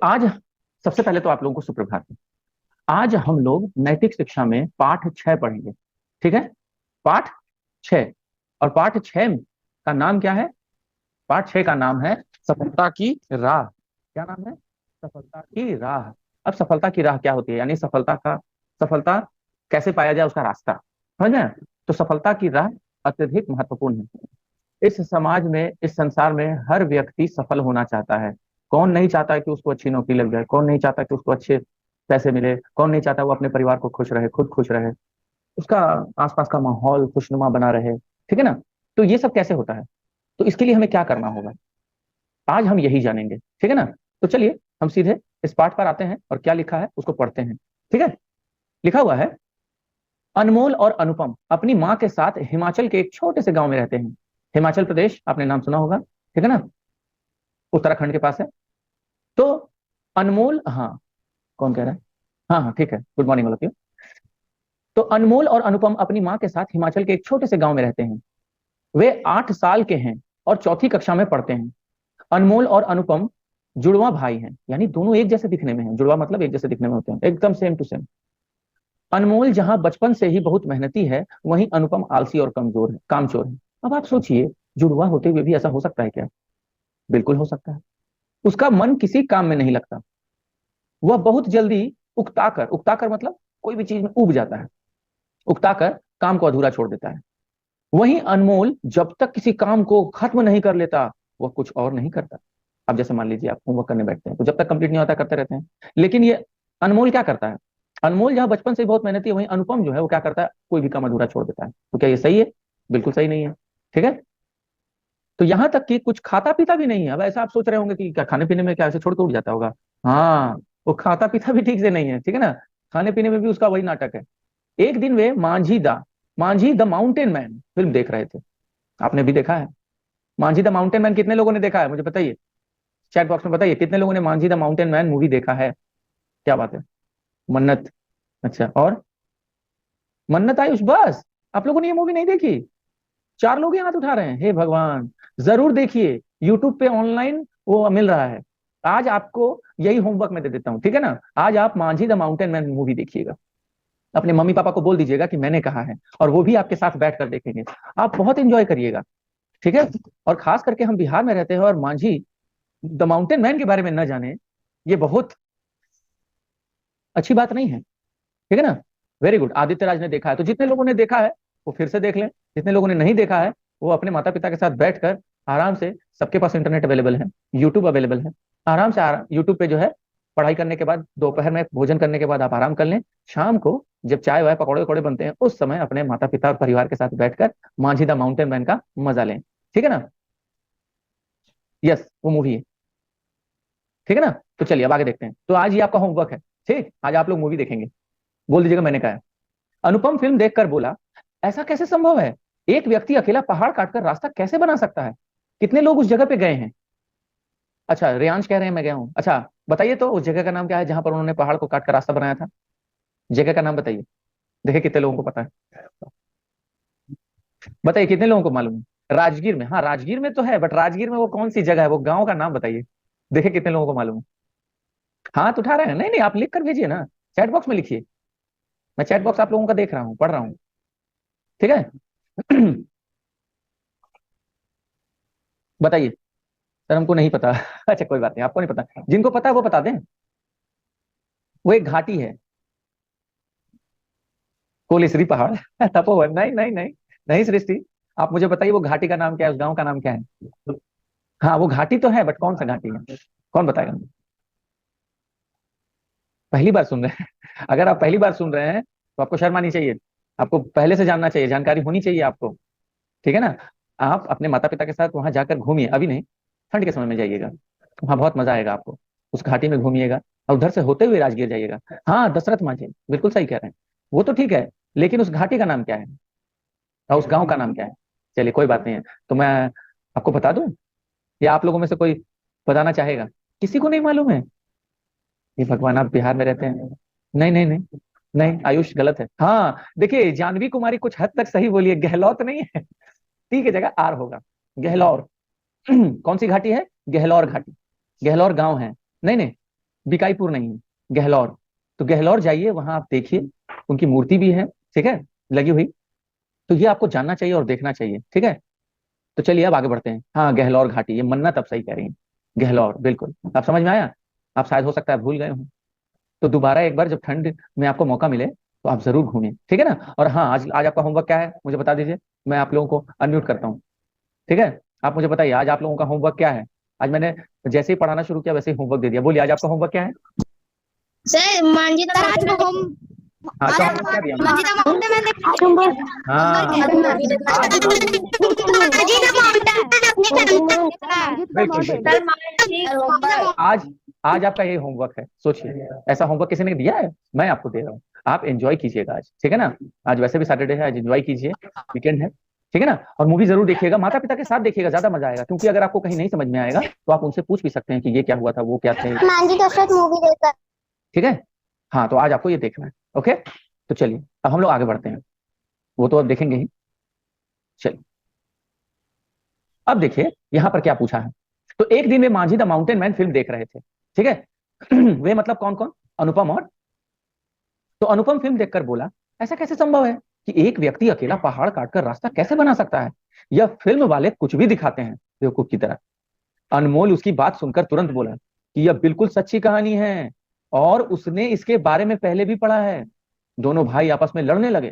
आज सबसे पहले तो आप लोगों को सुप्रभात। आज हम लोग नैतिक शिक्षा में पाठ 6 पढ़ेंगे। ठीक है, पाठ 6। और पाठ 6 का नाम क्या है? पाठ 6 का नाम है सफलता की राह। क्या नाम है? सफलता की राह। अब सफलता की राह क्या होती है, यानी सफलता कैसे पाया जाए, उसका रास्ता। समझ में? तो सफलता की राह अत्यधिक महत्वपूर्ण है। इस समाज में, इस संसार में हर व्यक्ति सफल होना चाहता है। कौन नहीं चाहता है कि उसको अच्छी नौकरी लग जाए? कौन नहीं चाहता कि उसको अच्छे पैसे मिले? कौन नहीं चाहता वो अपने परिवार को खुश रहे, खुद खुश रहे, उसका आसपास का माहौल खुशनुमा बना रहे? ठीक है ना? तो ये सब कैसे होता है? तो इसके लिए हमें क्या करना होगा, आज हम यही जानेंगे। ठीक है ना? तो चलिए हम सीधे इस पाठ पर आते हैं और क्या लिखा है उसको पढ़ते हैं। ठीक है, लिखा हुआ है, अनमोल और अनुपम अपनी माँ के साथ हिमाचल के एक छोटे से गांव में रहते हैं। हिमाचल प्रदेश आपने नाम सुना होगा, ठीक है ना? उत्तराखंड के पास है। तो अनमोल, हाँ, कौन कह रहा है? हाँ हाँ ठीक है, good morning all of you. तो अनमोल और अनुपम अपनी माँ के साथ हिमाचल के एक छोटे से गांव में रहते हैं। वे 8 साल के हैं और चौथी कक्षा में पढ़ते हैं। अनमोल और अनुपम जुड़वा भाई हैं, यानी दोनों एक जैसे दिखने में हैं। जुड़वा मतलब एक जैसे दिखने में होते हैं, एकदम सेम टू सेम। अनमोल जहां बचपन से ही बहुत मेहनती है, वहीं अनुपम आलसी और कमजोर है, कामचोर है। अब आप सोचिए, जुड़वा होते हुए भी ऐसा हो सकता है क्या? बिल्कुल हो सकता है। उसका मन किसी काम में नहीं लगता। वह बहुत जल्दी उकताकर मतलब कोई भी चीज में उब जाता है, उकताकर काम को अधूरा छोड़ देता है। वहीं अनमोल जब तक किसी काम को खत्म नहीं कर लेता, वह कुछ और नहीं करता। अब जैसे मान लीजिए आप होमवर्क करने बैठते हैं, तो जब तक कंप्लीट नहीं होता करते रहते हैं। लेकिन ये अनमोल क्या करता है? अनमोल जहां बचपन से ही बहुत मेहनती है, वहीं अनुपम जो है वो क्या करता है? कोई भी काम अधूरा छोड़ देता है। तो क्या ये सही है? बिल्कुल सही नहीं है। ठीक है, तो यहां तक कि कुछ खाता पीता भी नहीं है। अब ऐसा आप सोच रहे होंगे कि क्या खाने पीने में क्या ऐसे छोड़ के उठ जाता होगा? हाँ, वो खाता पीता भी ठीक से नहीं है। ठीक है ना? खाने पीने में भी उसका वही नाटक है। एक दिन वे Manjhi the mountain man film देख रहे थे। आपने भी देखा है मांझी द माउंटेन मैन? कितने लोगों ने देखा है मुझे बताइए, चैट बॉक्स में बताइए कितने लोगों ने Manjhi the mountain man movie देखा है। क्या बात है, मन्नत। अच्छा, और मन्नत आयुष, बस आप लोगों ने ये मूवी नहीं देखी? 4 लोग ही हाथ उठा रहे हैं, हे भगवान। जरूर देखिए, यूट्यूब पे ऑनलाइन वो मिल रहा है। आज आपको यही होमवर्क में दे देता हूँ, ठीक है ना? आज आप Manjhi the mountain man movie देखिएगा। अपने मम्मी पापा को बोल दीजिएगा कि मैंने कहा है, और वो भी आपके साथ बैठ कर देखेंगे। आप बहुत इंजॉय करिएगा। ठीक है? और खास करके हम बिहार में रहते हैं और मांझी द माउंटेन मैन के बारे में न जाने, ये बहुत अच्छी बात नहीं है। ठीक है ना? वेरी गुड, आदित्य राज ने देखा है, तो जितने लोगों ने देखा है वो फिर से देख लें। जितने लोगों ने नहीं देखा है वो अपने माता पिता के साथ बैठकर आराम से, सबके पास इंटरनेट अवेलेबल है, यूट्यूब अवेलेबल है, आराम से यूट्यूब पे जो है पढ़ाई करने के बाद, दोपहर में भोजन करने के बाद आप आराम कर लें। शाम को जब चाय वाय पकौड़े वकौड़े बनते हैं, उस समय अपने माता पिता और परिवार के साथ बैठकर मांझी द माउंटेन मैन का मजा लें। ठीक है ना? यस, वो मूवी है। ठीक है ना? तो चलिए अब आगे देखते हैं। तो आज ये आपका होमवर्क है। ठीक, आज आप लोग मूवी देखेंगे। बोल दीजिएगा मैंने कहा है। अनुपम फिल्म देखकर बोला, ऐसा कैसे संभव है? एक व्यक्ति अकेला पहाड़ काटकर रास्ता कैसे बना सकता है? कितने लोग उस जगह पे गए हैं? अच्छा, रेयांश कह रहे हैं मैं गया हूँ। अच्छा, बताइए तो उस जगह का नाम क्या है जहां पर उन्होंने पहाड़ को काट कर रास्ता बनाया था? जगह का नाम बताइए, देखिए कितने लोगों को पता है। बताइए कितने लोगों को मालूम है? राजगीर में, हाँ राजगीर में तो है, बट राजगीर में वो कौन सी जगह है? वो गांव का नाम बताइए, देखिए कितने लोगों को मालूम है। हाथ उठा रहे हैं? नहीं नहीं, आप लिख कर भेजिए ना, चैट बॉक्स में लिखिए। मैं चैट बॉक्स आप लोगों का देख रहा हूँ, पढ़ रहा हूँ। ठीक है? बताइए। सर हमको नहीं पता। अच्छा कोई बात नहीं, आपको नहीं पता, जिनको पता है वो बता दें। वो एक घाटी है, कोलेश्वरी पहाड़। तपोवन, नहीं नहीं नहीं, नहीं सृष्टि। आप मुझे बताइए वो घाटी का नाम क्या है, उस गांव का नाम क्या है? हाँ वो घाटी तो है, बट कौन सा घाटी है? कौन बताएगा मुझे? पहली बार सुन रहे हैं? अगर आप पहली बार सुन रहे हैं तो आपको शर्म आनी चाहिए। आपको पहले से जानना चाहिए, जानकारी होनी चाहिए आपको। ठीक है ना? आप अपने माता पिता के साथ वहां जाकर घूमिए, अभी नहीं, ठंड के समय में जाइएगा, वहां बहुत मजा आएगा आपको। उस घाटी में घूमिएगा और उधर से होते हुए राजगीर जाइएगा। हाँ दशरथ मांझी, बिल्कुल सही कह रहे हैं। वो तो ठीक है, लेकिन उस घाटी का नाम क्या है और उस गांव का नाम क्या है? चलिए कोई बात नहीं है, तो मैं आपको बता दूं, या आप लोगों में से कोई बताना चाहेगा? किसी को नहीं मालूम है? ये भगवान, आप बिहार में रहते हैं। नहीं नहीं नहीं, नहीं आयुष गलत है। हाँ देखिए, जानवी कुमारी कुछ हद तक सही बोली है, गहलौत नहीं है। टी की जगह आर होगा, गहलौर। कौन सी घाटी है? गहलौर घाटी। गहलौर गांव है। नहीं नहीं, बिकाईपुर नहीं है, गहलौर। तो गहलौर जाइए, वहां आप देखिए, उनकी मूर्ति भी है, ठीक है, लगी हुई। तो ये आपको जानना चाहिए और देखना चाहिए, ठीक है। तो चलिए अब आगे बढ़ते हैं। हाँ, गहलौर घाटी, ये मन्नत अब सही कह रही है, गहलौर, बिल्कुल। आप समझ में आया? आप शायद हो सकता है भूल गए हो। तो दोबारा एक बार जब ठंड में आपको मौका मिले तो आप जरूर घूमें, ठीक है ना। और हाँ, आज आज आपका होमवर्क क्या है मुझे बता दीजिए, मैं आप लोगों को अनम्यूट करता हूँ, ठीक है। आप मुझे बताइए आज आप लोगों का होमवर्क क्या है। आज मैंने जैसे ही पढ़ाना शुरू किया वैसे ही होमवर्क दे दिया। बोलिए आज आपका होमवर्क क्या है। सर मांझी सर आज हम हाँ, आज इसका होमवर्क क्या दिया हमने? मंजिला माउंटेन मैंने हाँ, आज बिल्कुल बिल्कुल। सर मांझी आज आज आपका ये होमवर्क है, सोचिए ऐसा होमवर्क किसी ने दिया है? मैं आपको दे रहा हूँ। आप एंजॉय कीजिएगा आज, ठीक है ना। आज वैसे भी सैटरडे है, आज एंजॉय कीजिए, वीकेंड है, ठीक है ना। और मूवी जरूर देखिएगा, माता पिता के साथ देखिएगा, ज्यादा मजा आएगा। क्योंकि अगर आपको कहीं नहीं समझ में आएगा तो आप उनसे पूछ भी सकते हैं कि ये क्या हुआ था, वो क्या थे, मांझी के साथ मूवी देखा। ठीक है। हाँ, तो आज आपको ये देखना है, ओके। तो चलिए अब हम लोग आगे बढ़ते हैं, वो तो अब देखेंगे ही। चलिए अब देखिए यहाँ पर क्या पूछा है। तो एक दिन वे Manjhi the mountain man film देख रहे थे, ठीक है। वे मतलब कौन कौन? अनुपम और, तो अनुपम फिल्म देखकर बोला, ऐसा कैसे संभव है कि एक व्यक्ति अकेला पहाड़ काटकर रास्ता कैसे बना सकता है? यह फिल्म वाले कुछ भी दिखाते हैं बेवकूफ की तरह। अनमोल उसकी बात सुनकर तुरंत बोला कि यह बिल्कुल सच्ची कहानी है और उसने इसके बारे में पहले भी पढ़ा है। दोनों भाई आपस में लड़ने लगे।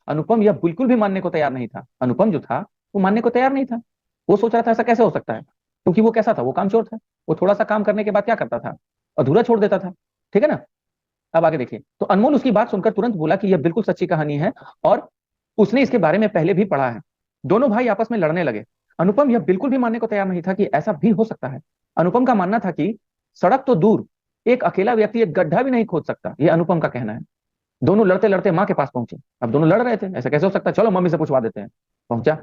अनुपम यह बिल्कुल भी मानने को तैयार नहीं था। अनुपम जो था वो मानने को तैयार नहीं था। वो सोच रहा था ऐसा कैसे हो सकता है, क्योंकि वो कैसा था, वो कामचोर था। वो थोड़ा सा काम करने के बाद क्या करता था, अधूरा छोड़ देता था, ठीक है ना। अब आगे देखिए, तो अनमोल उसकी बात सुनकर तुरंत बोला कि यह बिल्कुल सच्ची कहानी है और उसने इसके बारे में पहले भी पढ़ा है। दोनों भाई आपस में लड़ने लगे। अनुपम यह बिल्कुल भी मानने को तैयार नहीं था कि ऐसा भी हो सकता है। अनुपम का मानना था कि सड़क तो दूर, एक अकेला व्यक्ति एक गड्ढा भी नहीं खोद सकता, यह अनुपम का कहना है। दोनों लड़ते लड़ते माँ के पास पहुंचे। अब दोनों लड़ रहे थे, ऐसा कैसे हो सकता है, चलो मम्मी से पूछवा देते हैं। पहुंचा,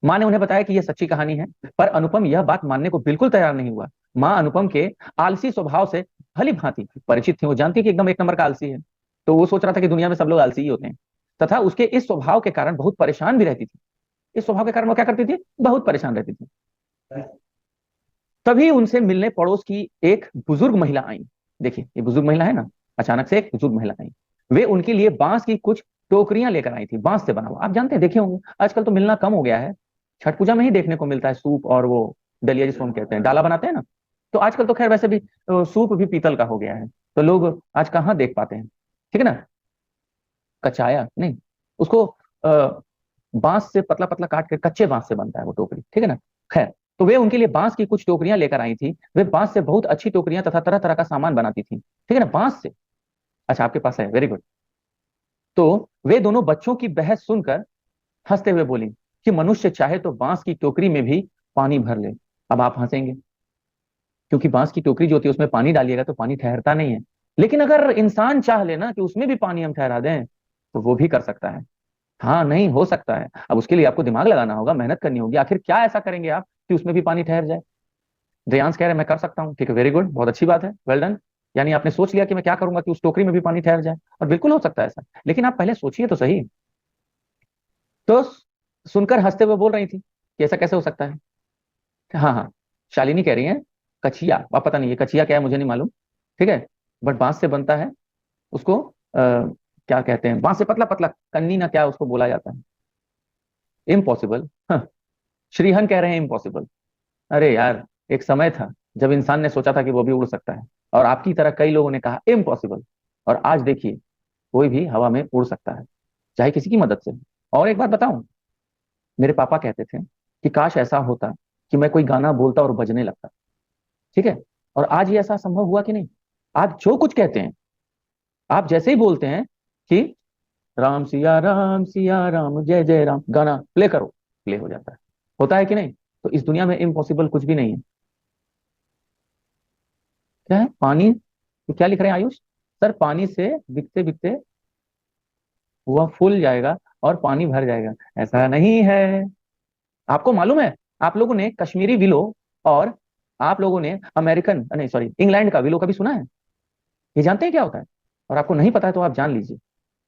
माँ ने उन्हें बताया कि यह सच्ची कहानी है, पर अनुपम यह बात मानने को बिल्कुल तैयार नहीं हुआ। माँ अनुपम के आलसी स्वभाव से भली भांति परिचित थी, वो जानती कि एकदम एक नंबर का आलसी है। तो वो सोच रहा था कि दुनिया में सब लोग आलसी ही होते हैं, तथा उसके इस स्वभाव के कारण बहुत परेशान भी रहती थी। इस स्वभाव के कारण वो क्या करती थी, बहुत परेशान रहती थी। तभी उनसे मिलने पड़ोस की एक बुजुर्ग महिला आई। देखिए ये बुजुर्ग महिला है ना, अचानक से एक बुजुर्ग महिला आई। वे उनके लिए बांस की कुछ टोकरियां लेकर आई थी, बांस से बना हुआ। आप जानते हैं, देखे होंगे, आजकल तो मिलना कम हो गया है। छठ पूजा में ही देखने को मिलता है सूप और वो दलिया, जिसको हम कहते हैं डाला बनाते हैं ना। तो आजकल तो खैर वैसे भी सूप भी पीतल का हो गया है, तो लोग आज कहाँ देख पाते हैं, ठीक है ना। कचाया नहीं, उसको बांस से पतला पतला काट के, कच्चे बांस से बनता है वो टोकरी, ठीक है ना। खैर, तो वे उनके लिए बांस की कुछ टोकरियां लेकर आई थी। वे बांस से बहुत अच्छी टोकरियां तथा तरह तरह का सामान बनाती थी, ठीक है ना, बांस से। अच्छा, आपके पास है, वेरी गुड। तो वे दोनों बच्चों की बहस सुनकर हंसते हुए बोली कि मनुष्य चाहे तो बांस की टोकरी में भी पानी भर ले। अब आप हंसेंगे, क्योंकि बांस की टोकरी जो होती है उसमें पानी डालिएगा तो पानी ठहरता नहीं है। लेकिन अगर इंसान चाह लेना कि उसमें भी पानी हम ठहरा दें तो वो भी कर सकता है। हाँ, नहीं हो सकता है। अब उसके लिए आपको दिमाग लगाना होगा, मेहनत करनी होगी। आखिर क्या ऐसा करेंगे आप कि उसमें भी पानी ठहर जाए? देयांश कह रहे हैं मैं कर सकता हूँ, ठीक है, वेरी गुड, बहुत अच्छी बात है, वेल डन। यानी आपने सोच लिया कि मैं क्या करूंगा कि उस टोकरी में भी पानी ठहर जाए, और बिल्कुल हो सकता है ऐसा। लेकिन आप पहले सोचिए तो सही। तो सुनकर हंसते हुए बोल रही थी कि ऐसा कैसे हो सकता है। हाँ हाँ, शालिनी कह रही है कचिया। अब पता नहीं ये कचिया क्या है, मुझे नहीं मालूम, ठीक है। बट बांस से बनता है, उसको क्या कहते हैं, बांस से पतला पतला कन्नी ना क्या उसको बोला जाता है। इम्पॉसिबल, हाँ। श्रीहन कह रहे हैं इम्पॉसिबल। अरे यार, एक समय था जब इंसान ने सोचा था कि वो भी उड़ सकता है, और आपकी तरह कई लोगों ने कहा इम्पॉसिबल। और आज देखिए, कोई भी हवा में उड़ सकता है, चाहे किसी की मदद से। और एक बात बताऊं, मेरे पापा कहते थे कि काश ऐसा होता कि मैं कोई गाना बोलता और बजने लगता, ठीक है। और आज ये ऐसा संभव हुआ कि नहीं? आप जो कुछ कहते हैं, आप जैसे ही बोलते हैं कि राम सिया राम जय जय राम, गाना प्ले करो, प्ले हो जाता है। होता है कि नहीं? तो इस दुनिया में इम्पॉसिबल कुछ भी नहीं है। क्या है पानी, तो क्या लिख रहे हैं आयुष सर? पानी से बिकते बिकते वह फूल जाएगा और पानी भर जाएगा, ऐसा नहीं है। आपको मालूम है, आप लोगों ने कश्मीरी विलो और आप लोगों ने अमेरिकन, नहीं सॉरी, इंग्लैंड का विलो कभी सुना है? ये जानते हैं क्या होता है? और आपको नहीं पता है तो आप जान लीजिए।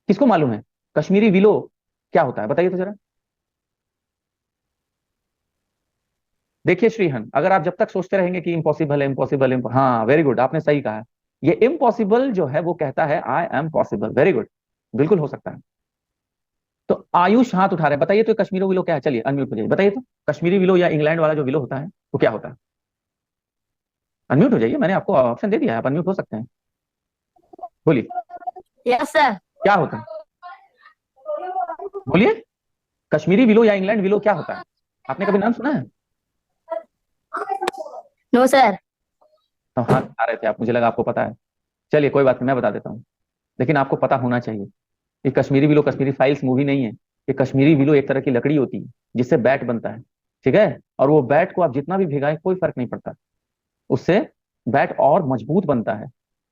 किसको मालूम है कश्मीरी विलो क्या होता है, बताइए तो जरा। देखिए श्रीहन, अगर आप जब तक सोचते रहेंगे कि इम्पॉसिबल है, इम्पॉसिबल, हाँ वेरी गुड, आपने सही कहा। ये इम्पॉसिबल जो है वो कहता है I am possible. Very good, बिल्कुल हो सकता है। तो आयुष हाथ उठा रहे हैं, बताइए तो कश्मीरो विलो क्या है? चलिए अनम्यूट हो जाइए, बताइए तो कश्मीरी विलो या इंग्लैंड वाला जो विलो होता है वो क्या होता है? अनम्यूट हो जाइए, मैंने आपको ऑप्शन दे दिया है, आप अनम्यूट हो सकते हैं, बोलिए यस सर। क्या होता है, बोलिए। कश्मीरी विलो या इंग्लैंड विलो क्या होता है? आपने कभी नाम सुना है? No sir. तो हाथ उठा रहे थे आप, मुझे लगा आपको पता है। चलिए कोई बात नहीं, मैं बता देता हूँ, लेकिन आपको पता होना चाहिए। ये Kashmiri willow Kashmiri files movie नहीं है। ये कश्मीरी विलो एक तरह की लकड़ी होती है जिससे बैट बनता है, ठीक है? और वो बैट को आप जितना भी भिगाए कोई फर्क नहीं पड़ता, उससे बैट और मजबूत बनता है,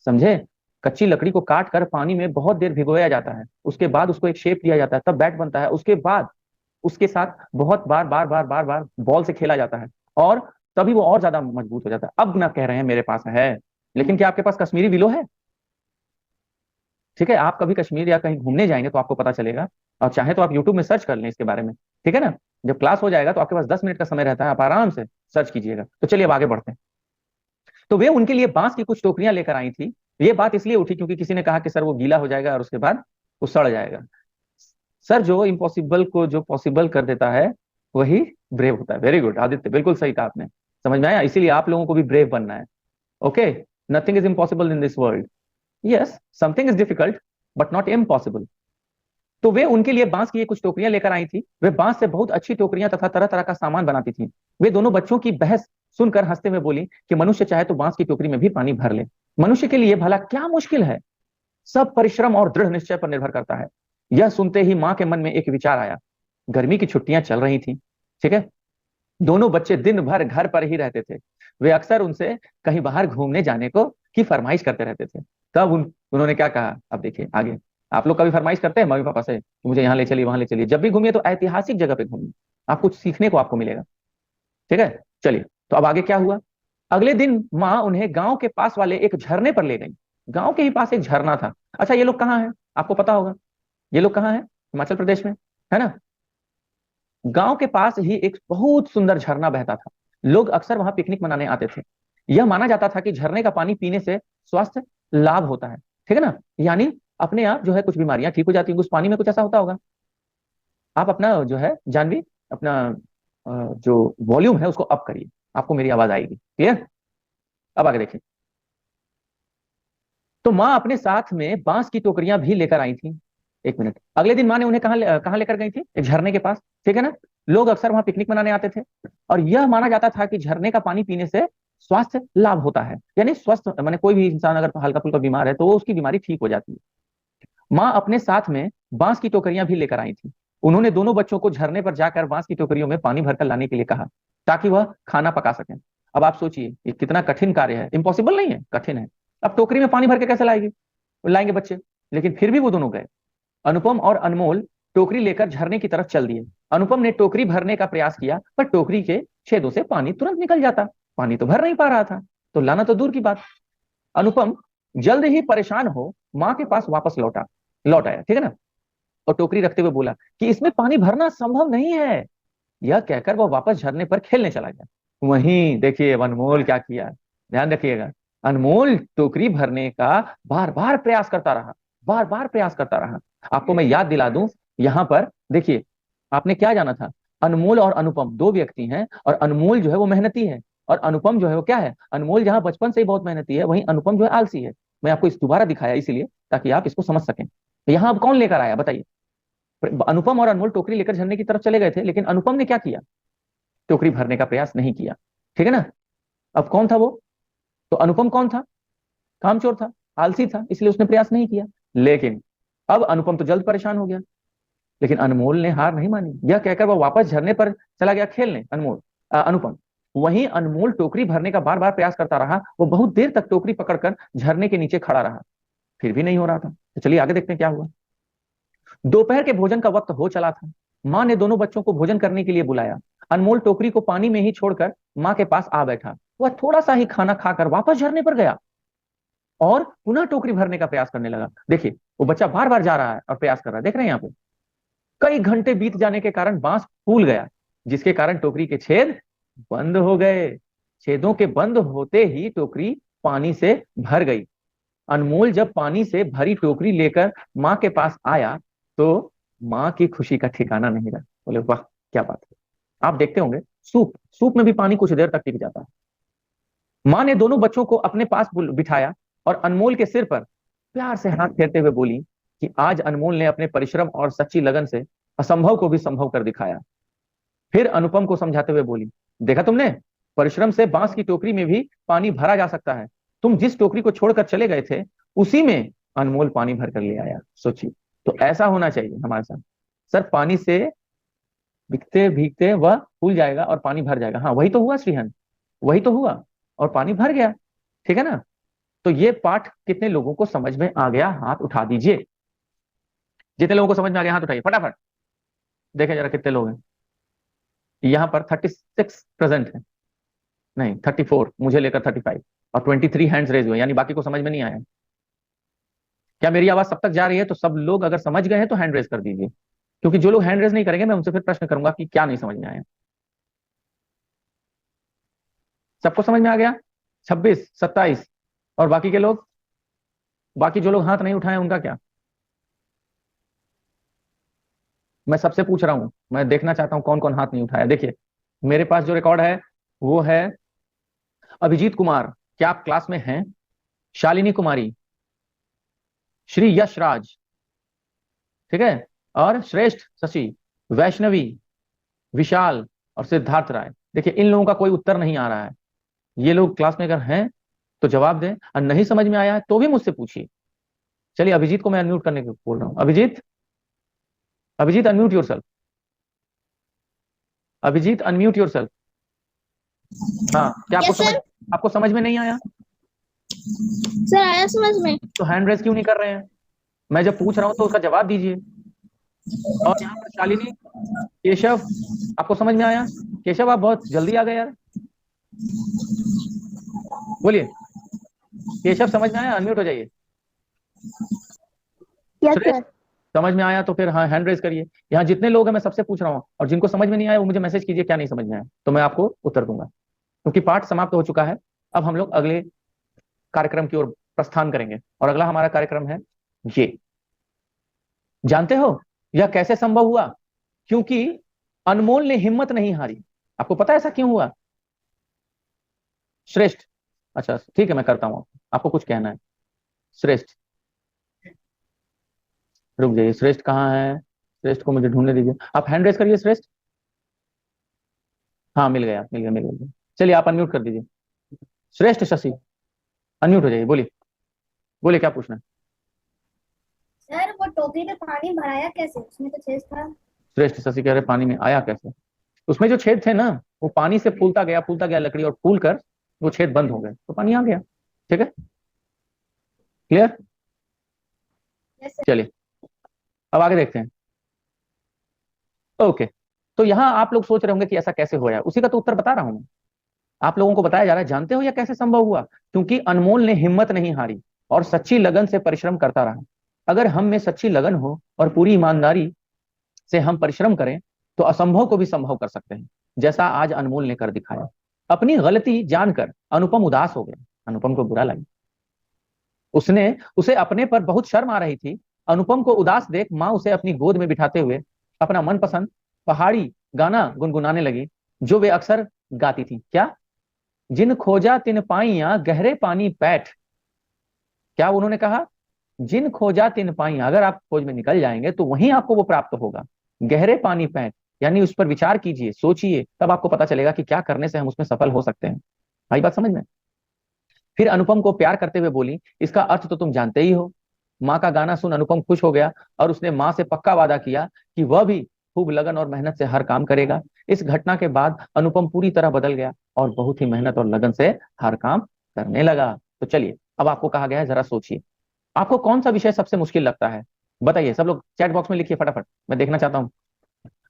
समझे? कच्ची लकड़ी को काट कर पानी में बहुत देर भिगोया जाता है, उसके बाद उसको एक शेप दिया जाता है, तब बैट बनता है। उसके बाद उसके साथ बहुत बार बार बार बार बार बॉल से खेला जाता है, और तभी वो और ज्यादा मजबूत हो जाता है। अब ना कह रहे हैं मेरे पास है, लेकिन क्या आपके पास कश्मीरी विलो है? ठीक है, आप कभी कश्मीर या कहीं घूमने जाएंगे तो आपको पता चलेगा, और चाहे तो आप यूट्यूब में सर्च कर लें इसके बारे में, ठीक है ना? जब क्लास हो जाएगा तो आपके पास 10 मिनट का समय रहता है, आप आराम से सर्च कीजिएगा। तो चलिए अब आगे बढ़ते हैं। तो वे उनके लिए बांस की कुछ टोकरियां लेकर आई थी। ये बात इसलिए उठी क्योंकि किसी ने कहा कि सर वो गीला हो जाएगा और उसके बाद वो सड़ जाएगा। सर जो इम्पॉसिबल को जो पॉसिबल कर देता है वही ब्रेव होता है। वेरी गुड आदित्य, बिल्कुल सही कहा आपने, समझ में आया? इसीलिए आप लोगों को भी ब्रेव बनना है। Okay, nothing is impossible in this world. Yes, something is difficult but not impossible. तो वे उनके लिए बांस की ये कुछ टोकरियां लेकर आई थी। वे बांस से बहुत अच्छी टोकरियां तथा तरह तरह का सामान बनाती थी। वे दोनों बच्चों की बहस सुनकर हंसते हुए बोली कि मनुष्य चाहे तो बांस की टोकरी में भी पानी भर ले। मनुष्य के लिए भला क्या मुश्किल है, सब परिश्रम और दृढ़ निश्चय पर निर्भर करता है। यह सुनते ही मां के मन में एक विचार आया। गर्मी की छुट्टियां चल रही थी, ठीक है? दोनों बच्चे दिन भर घर पर ही रहते थे। वे अक्सर उनसे कहीं बाहर घूमने जाने को की फरमाइश करते रहते थे। तब उन्होंने क्या कहा, अब देखिए आगे। आप लोग कभी फरमाइश करते हैं मम्मी पापा से कि मुझे यहाँ ले चलिए वहां ले चलिए? जब भी घूमिए तो ऐतिहासिक जगह पे घूमिए, आप कुछ सीखने को आपको मिलेगा, ठीक है? चलिए, तो अब आगे क्या हुआ? अगले दिन माँ उन्हें गांव के पास वाले एक झरने पर ले गई। गांव के ही पास एक झरना था। अच्छा, ये लोग कहाँ हैं आपको पता होगा? ये लोग कहाँ हैं? हिमाचल प्रदेश में, है ना? गांव के पास ही एक बहुत सुंदर झरना बहता था। लोग अक्सर वहां पिकनिक मनाने आते थे। यह माना जाता था कि झरने का पानी पीने से स्वास्थ्य लाभ होता है, ठीक है ना? यानी अपने आप जो है कुछ बीमारियां ठीक हो जाती हैं, उस पानी में कुछ ऐसा होता होगा। आप अपना जो है जानवी, अपना जो वॉल्यूम है उसको अप करिए, आपको मेरी आवाज आएगी। क्लियर? अब आगे देखिए। तो माँ अपने साथ में बांस की टोकरियां भी लेकर आई थी। एक मिनट, अगले दिन माँ ने उन्हें कहाँ लेकर गई थी? एक झरने के पास, ठीक है ना? लोग अक्सर वहां पिकनिक मनाने आते थे, और यह माना जाता था कि झरने का पानी पीने से स्वास्थ्य लाभ होता है। यानी स्वस्थ माने कोई भी इंसान अगर हल्का फुल्का बीमार है तो उसकी बीमारी ठीक हो जाती है। माँ अपने साथ में बांस की टोकरियां भी लेकर आई थी। उन्होंने दोनों बच्चों को झरने पर जाकर बांस की टोकरियों में पानी भरकर लाने के लिए कहा, ताकि वह खाना पका सकें। अब आप सोचिए ये कितना कठिन कार्य है, इम्पॉसिबल नहीं है, कठिन है। अब टोकरी में पानी भर के कैसे लाएंगे बच्चे? लेकिन फिर भी वो दोनों गए। अनुपम और अनमोल टोकरी लेकर झरने की तरफ चल दिए। अनुपम ने टोकरी भरने का प्रयास किया, पर टोकरी के छेदों से पानी तुरंत निकल जाता। पानी तो भर नहीं पा रहा था, तो लाना तो दूर की बात। अनुपम जल्द ही परेशान हो माँ के पास वापस लौट आया, ठीक है ना? और टोकरी रखते हुए बोला कि इसमें पानी भरना संभव नहीं है। यह कहकर वह वापस झरने पर खेलने चला गया। वहीं देखिए अनमोल क्या किया, ध्यान रखिएगा। अनमोल टोकरी भरने का बार बार प्रयास करता रहा, बार बार प्रयास करता रहा। आपको मैं याद दिला दूं, यहां पर देखिए, आपने क्या जाना था? अनमोल और अनुपम दो व्यक्ति हैं, और अनमोल जो है वो मेहनती है, और अनुपम जो है वो क्या है? अनमोल जहां बचपन से ही बहुत मेहनती है, वहीं अनुपम जो है आलसी है। मैं आपको इस दोबारा दिखाया इसलिए ताकि आप इसको समझ सकें। तो यहाँ अब कौन लेकर आया बताइए? अनुपम और अनमोल टोकरी लेकर झरने की तरफ चले गए थे, लेकिन अनुपम ने क्या किया? टोकरी भरने का प्रयास नहीं किया, ठीक है ना? अब कौन था वो? तो अनुपम कौन था? कामचोर था, आलसी था, इसलिए उसने प्रयास नहीं किया। लेकिन अब अनुपम तो जल्द परेशान हो गया, लेकिन अनमोल ने हार नहीं मानी। यह कहकर वह वापस झरने पर चला गया खेलने, अनुपम। वहीं अनमोल टोकरी भरने का बार बार प्रयास करता रहा। वो बहुत देर तक टोकरी पकड़कर झरने के नीचे खड़ा रहा, फिर भी नहीं हो रहा था। तो चलिए आगे देखते हैं क्या हुआ। दोपहर के भोजन का वक्त हो चला था। माँ ने दोनों बच्चों को भोजन करने के लिए बुलाया। अनमोल टोकरी को पानी में ही छोड़कर माँ के पास आ बैठा। वह थोड़ा सा ही खाना खाकर वापस झरने पर गया और पुनः टोकरी भरने का प्रयास करने लगा। देखिए वो बच्चा बार बार जा रहा है और प्रयास कर रहा है, देख रहे हैं यहाँ पे। कई घंटे बीत जाने के कारण बांस फूल गया, जिसके कारण टोकरी के छेद बंद हो गए। छेदों के बंद होते ही टोकरी पानी से भर गई। अनमोल जब पानी से भरी टोकरी लेकर माँ के पास आया तो माँ की खुशी का ठिकाना नहीं रहा। बोले वाह, क्या बात है। आप देखते होंगे सूप सूप में भी पानी कुछ देर तक टिक जाता है। माँ ने दोनों बच्चों को अपने पास बिठाया और अनमोल के सिर पर प्यार से हाथ फेरते हुए बोली कि आज अनमोल ने अपने परिश्रम और सच्ची लगन से असंभव को भी संभव कर दिखाया। फिर अनुपम को समझाते हुए बोली, देखा तुमने, परिश्रम से बांस की टोकरी में भी पानी भरा जा सकता है। तुम जिस टोकरी को छोड़कर चले गए थे उसी में अनमोल पानी भर कर ले आया। सोचिए, तो ऐसा होना चाहिए हमारे साथ। सर पानी से भीगते भीगते वह फूल जाएगा और पानी भर जाएगा। हाँ वही तो हुआ श्रीहन, वही तो हुआ, और पानी भर गया। ठीक है ना। तो ये पाठ कितने लोगों को समझ में आ गया? हाथ उठा दीजिए। जितने लोगों को समझ में आ गया हाथ उठाइए फटाफट। देखें जरा कितने लोग हैं यहाँ पर। 36 प्रेजेंट है, नहीं 34, मुझे लेकर 35, और 23 हैंड्स रेज हुए, यानी बाकी को समझ में नहीं आया। क्या मेरी आवाज सब तक जा रही है? तो सब लोग अगर समझ गए हैं तो हैंड रेज कर दीजिए, क्योंकि जो लोग हैंड रेज नहीं करेंगे मैं उनसे फिर प्रश्न करूंगा कि क्या नहीं समझ में आया। सबको समझ में आ गया? 26, 27, और बाकी के लोग, बाकी जो लोग हाथ नहीं उठाए उनका क्या? मैं सबसे पूछ रहा हूं, मैं देखना चाहता हूं कौन कौन हाथ नहीं उठाया। देखिए मेरे पास जो रिकॉर्ड है वो है अभिजीत कुमार, क्या आप क्लास में हैं? शालिनी कुमारी, श्री यश राज, ठीक है, और श्रेष्ठ शशि, वैष्णवी, विशाल और सिद्धार्थ राय। देखिए इन लोगों का कोई उत्तर नहीं आ रहा है। ये लोग क्लास में अगर हैं तो जवाब दें, और नहीं समझ में आया है तो भी मुझसे पूछिए। चलिए अभिजीत को मैं अनम्यूट करने को बोल रहा हूं। Abhijeet, Abhijeet unmute yourself. Abhijeet unmute yourself. हाँ, क्या आपको यस समझ, सर। आपको समझ में नहीं आया? सर आया समझ में। तो हैंड रेस क्यों नहीं कर रहे हैं? मैं जब पूछ रहा हूं तो उसका जवाब दीजिए। और यहाँ पर शालिनी, केशव, आपको समझ में आया? केशव आप बहुत जल्दी आ गए यार, बोलिए। केशव समझ में आया? अनम्यूट हो जाइए। Yes Suresh sir. समझ में आया तो फिर हाँ हैंड रेज करिए। यहाँ जितने लोग हैं मैं सबसे पूछ रहा हूँ, और जिनको समझ में नहीं आया वो मुझे मैसेज कीजिए क्या नहीं समझ में आया, तो मैं आपको उत्तर दूंगा। क्योंकि पाठ समाप्त हो चुका है, अब हम लोग अगले कार्यक्रम की ओर प्रस्थान करेंगे। और अगला हमारा कार्यक्रम है ये, जानते हो यह कैसे संभव हुआ? क्योंकि अनमोल ने हिम्मत नहीं हारी। आपको पता है ऐसा क्यों हुआ? श्रेष्ठ, अच्छा ठीक है मैं करता हूँ, आपको कुछ कहना है। श्रेष्ठ, रुक जाइए, श्रेष्ठ कहाँ है? श्रेष्ठ को मुझे ढूंढने दीजिए। आप हैंड रेस करिए श्रेष्ठ। हाँ मिल गया, मिल गया, मिल गया। चलिए आप अनम्यूट कर दीजिए। श्रेष्ठ शशि अनम्यूट हो जाइए, बोलिए, बोलिए क्या पूछना है। सर वो टोकरी में पानी भराया कैसे? उसमें तो छेद था। श्रेष्ठ शशि कह रहे पानी में आया कैसे? उसमें जो छेद थे ना वो पानी से फूलता गया लकड़ी, और फूल कर वो छेद बंद हो गए तो पानी आ गया। ठीक है, क्लियर? Yes sir. चलिए अब आगे देखते हैं। ओके, तो यहाँ आप लोग सोच रहे होंगे कि ऐसा कैसे हुआ, उसी का तो उत्तर बता रहा हूं मैं। आप लोगों को बताया जा रहा है, जानते हो यह कैसे संभव हुआ? क्योंकि अनमोल ने हिम्मत नहीं हारी और सच्ची लगन से परिश्रम करता रहा। अगर हम में सच्ची लगन हो और पूरी ईमानदारी से हम परिश्रम करें तो असंभव को भी संभव कर सकते हैं, जैसा आज अनमोल ने कर दिखाया। अपनी गलती जानकर अनुपम उदास हो गया। अनुपम को बुरा लगा, उसने उसे अपने पर बहुत शर्म आ रही थी। अनुपम को उदास देख माँ उसे अपनी गोद में बिठाते हुए अपना मनपसंद पहाड़ी गाना गुनगुनाने लगी, जो वे अक्सर गाती थी। क्या? जिन खोजा तिन पाइया गहरे पानी पैठ। क्या उन्होंने कहा? जिन खोजा तिन पाइया, अगर आप खोज में निकल जाएंगे तो वहीं आपको वो प्राप्त होगा। गहरे पानी पैठ, यानी उस पर विचार कीजिए, सोचिए, तब आपको पता चलेगा कि क्या करने से हम उसमें सफल हो सकते हैं। आई बात समझ में? फिर अनुपम को प्यार करते हुए बोली, इसका अर्थ तो तुम जानते ही हो। माँ का गाना सुन अनुपम खुश हो गया और उसने माँ से पक्का वादा किया कि वह भी खूब लगन और मेहनत से हर काम करेगा। इस घटना के बाद अनुपम पूरी तरह बदल गया और बहुत ही मेहनत और लगन से हर काम करने लगा। तो चलिए अब आपको कहा गया है, जरा सोचिए आपको कौन सा विषय सबसे मुश्किल लगता है? बताइए, सब लोग चैट बॉक्स में लिखिए फटाफट, मैं देखना चाहता हूँ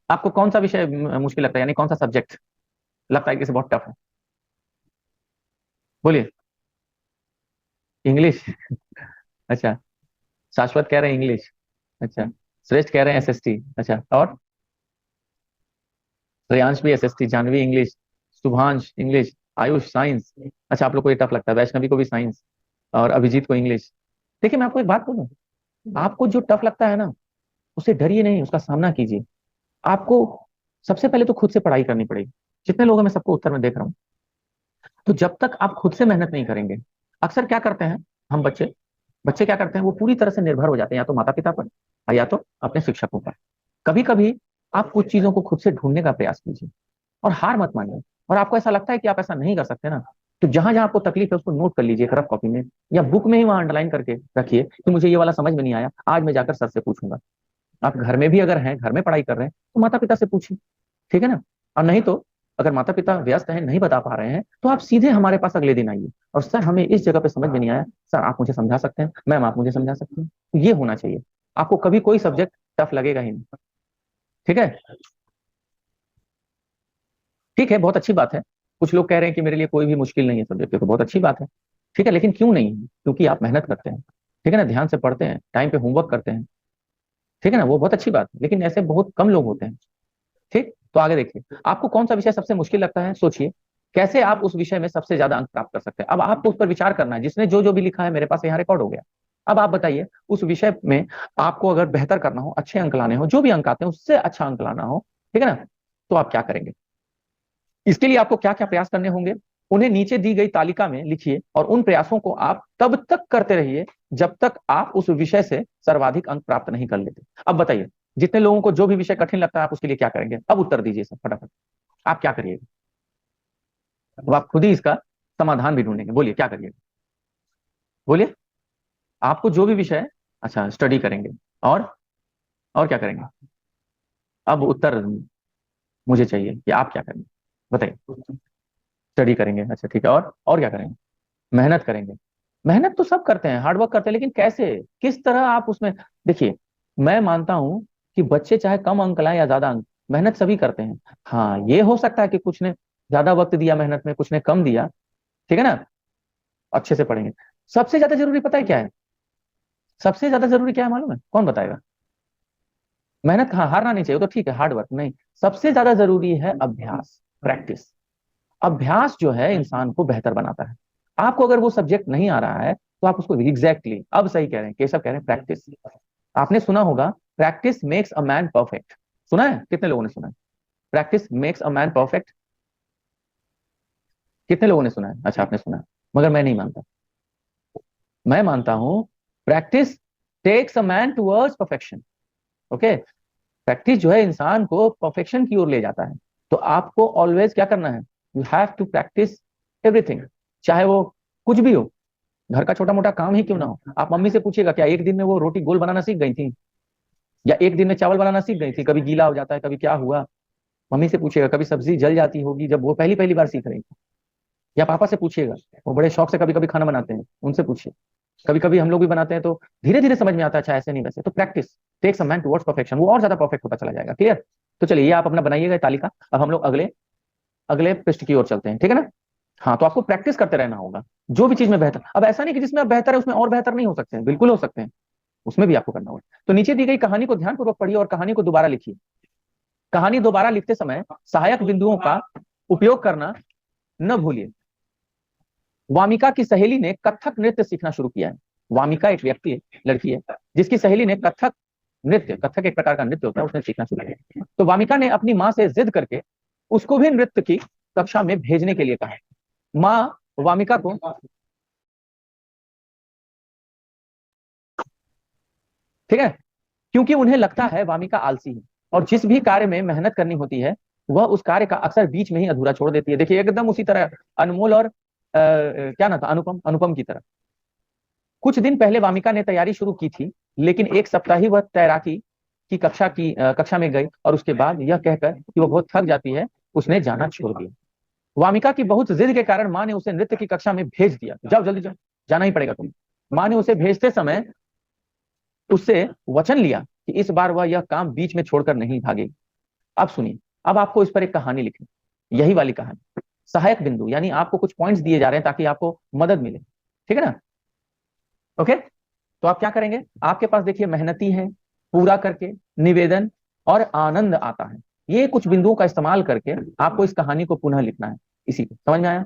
आपको कौन सा विषय मुश्किल लगता है, यानी कौन सा सब्जेक्ट लगता है कि इसे बहुत टफ है। बोलिए। इंग्लिश अच्छा, शाश्वत कह रहे हैं इंग्लिश। अच्छा, श्रेष्ठ कह रहे हैं एसएसटी। अच्छा, और श्रेयांश भी SST, Janvi English, Shubhansh English, Ayush science. अच्छा आप लोग को ये टफ लगता है, वैष्णवी को भी साइंस और अभिजीत को इंग्लिश। देखिए मैं आपको एक बात बोलूं, आपको जो टफ लगता है ना उससे डरिए नहीं, उसका सामना कीजिए। आपको सबसे पहले तो खुद से पढ़ाई करनी पड़ेगी। जितने लोग हैं मैं सबको उत्तर में देख रहा हूँ। तो जब तक आप खुद से मेहनत नहीं करेंगे, अक्सर क्या करते हैं हम बच्चे बच्चे क्या करते हैं, वो पूरी तरह से निर्भर हो जाते हैं या तो माता पिता पर या तो अपने शिक्षकों पर। कभी कभी आप कुछ चीजों को खुद से ढूंढने का प्रयास कीजिए और हार मत मानिए। और आपको ऐसा लगता है कि आप ऐसा नहीं कर सकते ना, तो जहां जहां आपको तकलीफ है उसको नोट कर लीजिए एक रफ कॉपी में, या बुक में ही वहां अंडरलाइन करके रखिए कि मुझे ये वाला समझ में नहीं आया, आज मैं जाकर सर से पूछूंगा। आप घर में भी अगर हैं, घर में पढ़ाई कर रहे हैं, तो माता पिता से पूछिए, ठीक है ना। और नहीं तो अगर माता पिता व्यस्त हैं, नहीं बता पा रहे हैं, तो आप सीधे हमारे पास अगले दिन आइए और सर हमें इस जगह पे समझ में नहीं आया, सर आप मुझे समझा सकते हैं, मैम आप मुझे समझा सकते हैं। तो ये होना चाहिए, आपको कभी कोई सब्जेक्ट टफ लगेगा ही नहीं। ठीक है, ठीक है, बहुत अच्छी बात है। कुछ लोग कह रहे हैं कि मेरे लिए कोई भी मुश्किल नहीं है सब्जेक्ट, तो बहुत अच्छी बात है। ठीक है, लेकिन क्यों नहीं है? क्योंकि आप मेहनत करते हैं, ठीक है ना, ध्यान से पढ़ते हैं, टाइम पे होमवर्क करते हैं, ठीक है ना, वो बहुत अच्छी बात है। लेकिन ऐसे बहुत कम लोग होते हैं। ठीक, तो आगे देखिए, आपको कौन सा विषय सबसे मुश्किल लगता है, सोचिए कैसे आप उस विषय में सबसे ज्यादा अंक प्राप्त कर सकते हैं। अब आपको उस पर विचार करना है, जिसने जो जो भी लिखा है मेरे पास यहाँ रिकॉर्ड हो गया। अब आप बताइए उस विषय में आपको अगर बेहतर करना हो, अच्छे अंक लाने हो, जो भी अंक आते हैं उससे अच्छा अंक लाना हो, ठीक है ना, तो आप क्या करेंगे? इसके लिए आपको क्या क्या प्रयास करने होंगे, उन्हें नीचे दी गई तालिका में लिखिए और उन प्रयासों को आप तब तक करते रहिए जब तक आप उस विषय से सर्वाधिक अंक प्राप्त नहीं कर लेते। अब बताइए, जितने लोगों को जो भी विषय कठिन लगता है आप उसके लिए क्या करेंगे? अब उत्तर दीजिए सब फटाफट, आप क्या करिएगा? अब आप खुद ही इसका समाधान भी ढूंढेंगे, बोलिए क्या करिएगा, बोलिए। आपको जो भी विषय है, अच्छा स्टडी करेंगे, और क्या करेंगे? अब उत्तर मुझे चाहिए कि आप क्या करेंगे, बताइए। स्टडी करेंगे, अच्छा ठीक है, और क्या करेंगे? मेहनत करेंगे। मेहनत तो सब करते हैं, हार्डवर्क करते हैं, लेकिन कैसे, किस तरह आप उसमें, देखिए मैं मानता हूं कि बच्चे चाहे कम अंक लाएं या ज्यादा अंक, मेहनत सभी करते हैं। हाँ ये हो सकता है कि कुछ ने ज्यादा वक्त दिया मेहनत में, कुछ ने कम दिया, ठीक है ना, अच्छे से पढ़ेंगे। सबसे ज्यादा जरूरी पता है क्या है? सबसे ज्यादा जरूरी क्या है मालूम है? कौन बताएगा? मेहनत, हाँ हारना नहीं चाहिए, वो तो ठीक है, हार्डवर्क नहीं, सबसे ज्यादा जरूरी है अभ्यास, प्रैक्टिस। अभ्यास जो है इंसान को बेहतर बनाता है। आपको अगर वो सब्जेक्ट नहीं आ रहा है तो आप उसको एग्जैक्टली अब सही कह रहे हैं, केशव कह रहे हैं प्रैक्टिस। आपने सुना होगा practice makes a man perfect, सुना है? कितने लोगों ने सुना है practice makes a man perfect? कितने लोगों ने सुना है? अच्छा आपने सुना है, मगर मैं नहीं मानता। मैं मानता हूं practice takes a man towards perfection. Okay, practice जो है इंसान को परफेक्शन की ओर ले जाता है। तो आपको ऑलवेज क्या करना है, you have to practise everything, चाहे वो कुछ भी हो, घर का छोटा मोटा काम ही क्यों ना हो। आप मम्मी से पूछिएगा क्या एक दिन में वो रोटी गोल बनाना सीख गई थी, या एक दिन में चावल बनाना सीख गई थी? कभी गीला हो जाता है, कभी क्या हुआ, मम्मी से पूछिएगा। कभी सब्जी जल जाती होगी जब वो पहली पहली बार सीख रही थी, या पापा से पूछिएगा, वो बड़े शौक से कभी कभी खाना बनाते हैं, उनसे पूछिए। कभी कभी हम लोग भी बनाते हैं तो धीरे धीरे समझ में आता है, अच्छा ऐसे नहीं वैसे। तो practice takes a man towards perfection, वो और ज्यादा परफेक्ट होता चला जाएगा। क्लियर? तो चलिए ये आप अपना बनाइएगा तालिका। अब हम लोग अगले अगले पृष्ठ की ओर चलते हैं, ठीक है ना। हाँ तो आपको प्रैक्टिस करते रहना होगा जो भी चीज में बेहतर। अब ऐसा नहीं कि जिसमें आप बेहतर है उसमें और बेहतर नहीं हो सकते हैं, बिल्कुल हो सकते हैं, उसमें भी आपको करना होगा। तो नीचे दी गई कहानी को ध्यानपूर्वक पढ़िए और कहानी को दोबारा लिखिए। कहानी दोबारा लिखते समय सहायक बिंदुओं का उपयोग करना न भूलिए। वामिका की सहेली ने कथक नृत्य सीखना शुरू किया है। वामिका एक व्यक्ति है, लड़की है, जिसकी सहेली ने कथक नृत्य, कथक एक प्रकार का नृत्य होता है, उसने सीखना शुरू किया। तो वामिका ने अपनी माँ से जिद करके उसको भी नृत्य की कक्षा में भेजने के लिए कहा। माँ वामिका को, ठीक है, क्योंकि उन्हें लगता है वामिका आलसी है और जिस भी कार्य में मेहनत करनी होती है वह उस कार्य का अक्सर बीच में ही अधूरा छोड़ देती है। देखिए एकदम उसी तरह अनमोल और क्या ना था, अनुपम, अनुपम की तरह। कुछ दिन पहले वामिका ने तैयारी शुरू की थी, लेकिन एक सप्ताह ही वह तैराकी की कक्षा में गई और उसके बाद यह कहकर कि वह बहुत थक जाती है, उसने जाना छोड़ दिया। वामिका की बहुत जिद के कारण माँ ने उसे नृत्य की कक्षा में भेज दिया। जाओ जल्दी जाओ, जाना ही पड़ेगा तुम्हें। माँ ने उसे भेजते समय उससे वचन लिया कि इस बार वह यह काम बीच में छोड़कर नहीं भागेगी। अब सुनिए, अब आपको इस पर एक कहानी लिखनी, यही वाली कहानी। सहायक बिंदु यानी आपको कुछ पॉइंट्स दिए जा रहे हैं ताकि आपको मदद मिले, ठीक है ना। ओके, तो आप क्या करेंगे? आपके पास देखिए मेहनती है, पूरा करके निवेदन और आनंद आता है। ये कुछ बिंदुओं का इस्तेमाल करके आपको इस कहानी को पुनः लिखना है। इसी को समझ में आया?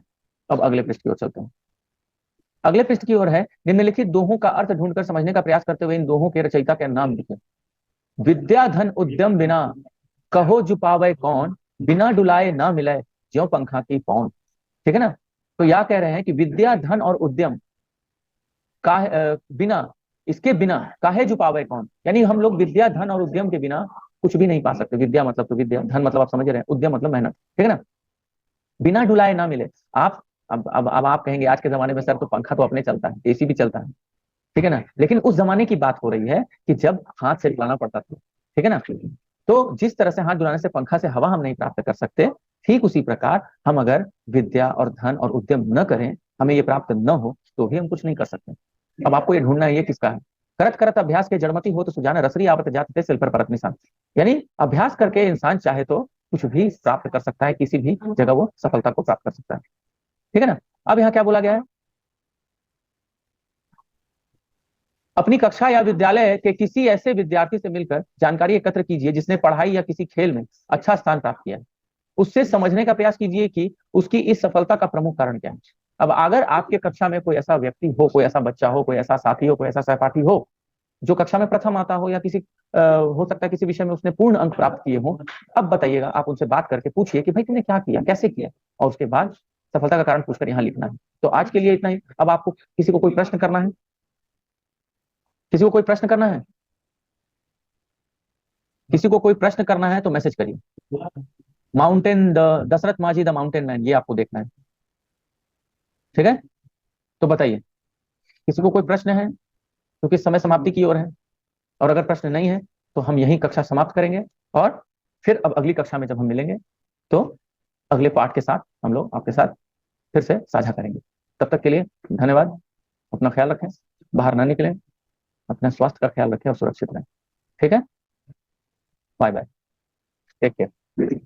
अब अगले पृष्ठ की ओर चलते हैं। अगले पृष्ठ की ओर है, निम्नलिखित दोहों का अर्थ ढूंढकर समझने का प्रयास करते हुए इन दोहों के रचयिता के नाम लिखें। विद्या धन उद्यम बिना कहो जुपावे कौन, बिना डुलाए ना मिले ज्यों पंखा की पौन। ठीक है ना? तो यह कह रहे हैं कि विद्या धन और उद्यम का बिना, इसके बिना काहे जुपावे कौन, यानी हम लोग विद्या धन और उद्यम के बिना कुछ भी नहीं पा सकते। विद्या मतलब तो विद्या, धन मतलब आप समझ रहे हैं, उद्यम मतलब मेहनत। ठीक है ना? बिना डुलाए ना मिले। आप अब आप कहेंगे आज के जमाने में सर तो पंखा तो अपने चलता है, एसी भी चलता है, ठीक है ना, लेकिन उस जमाने की बात हो रही है कि जब हाथ से डुलाना पड़ता था। ठीक है ना? तो जिस तरह से हाथ डुलाने से पंखा से हवा हम नहीं प्राप्त कर सकते, ठीक उसी प्रकार हम अगर विद्या और धन और उद्यम न करें, हमें ये प्राप्त न हो, तो भी हम कुछ नहीं कर सकते। अब आपको ये ढूंढना है ये किसका है। करत करत अभ्यास के जड़मती हो तो सुजान रसरी आवत जाते सिल पर परत निशान। यानी अभ्यास करके इंसान चाहे तो कुछ भी प्राप्त कर सकता है, किसी भी जगह वो सफलता को प्राप्त कर सकता है। ठीक है ना? अब यहाँ क्या बोला गया है, अपनी कक्षा या विद्यालय के किसी ऐसे विद्यार्थी से मिलकर जानकारी एकत्र कीजिए जिसने पढ़ाई या किसी खेल में अच्छा स्थान प्राप्त किया है। उससे समझने का प्रयास कीजिए कि उसकी इस सफलता का प्रमुख कारण क्या है। अब अगर आपके कक्षा में कोई ऐसा व्यक्ति हो, कोई ऐसा बच्चा हो, कोई ऐसा साथी हो, कोई ऐसा सहपाठी हो जो कक्षा में प्रथम आता हो, या किसी हो सकता है किसी विषय में उसने पूर्ण अंक प्राप्त किए हो, अब बताइएगा, आप उनसे बात करके पूछिए कि भाई तुमने क्या किया, कैसे किया, और उसके बाद सफलता का कारण पूछकर यहाँ लिखना है। तो आज के लिए इतना ही। अब आपको किसी को कोई प्रश्न करना है? किसी को कोई प्रश्न करना है? किसी को कोई प्रश्न करना है तो मैसेज करिए। माउंटेन द दशरथ माझी द माउंटेन मैन, ये आपको देखना है। ठीक है? तो बताइए, किसी को कोई प्रश्न है? क्योंकि समय समाप्ति की ओर है, और अगर प्रश्न नहीं है तो हम यही कक्षा समाप्त करेंगे, और फिर अब अगली कक्षा में जब हम मिलेंगे तो अगले पाठ के साथ हम लोग आपके साथ फिर से साझा करेंगे। तब तक के लिए धन्यवाद। अपना ख्याल रखें, बाहर ना निकलें, अपने स्वास्थ्य का ख्याल रखें और सुरक्षित रहें। ठीक है? Bye bye, take care.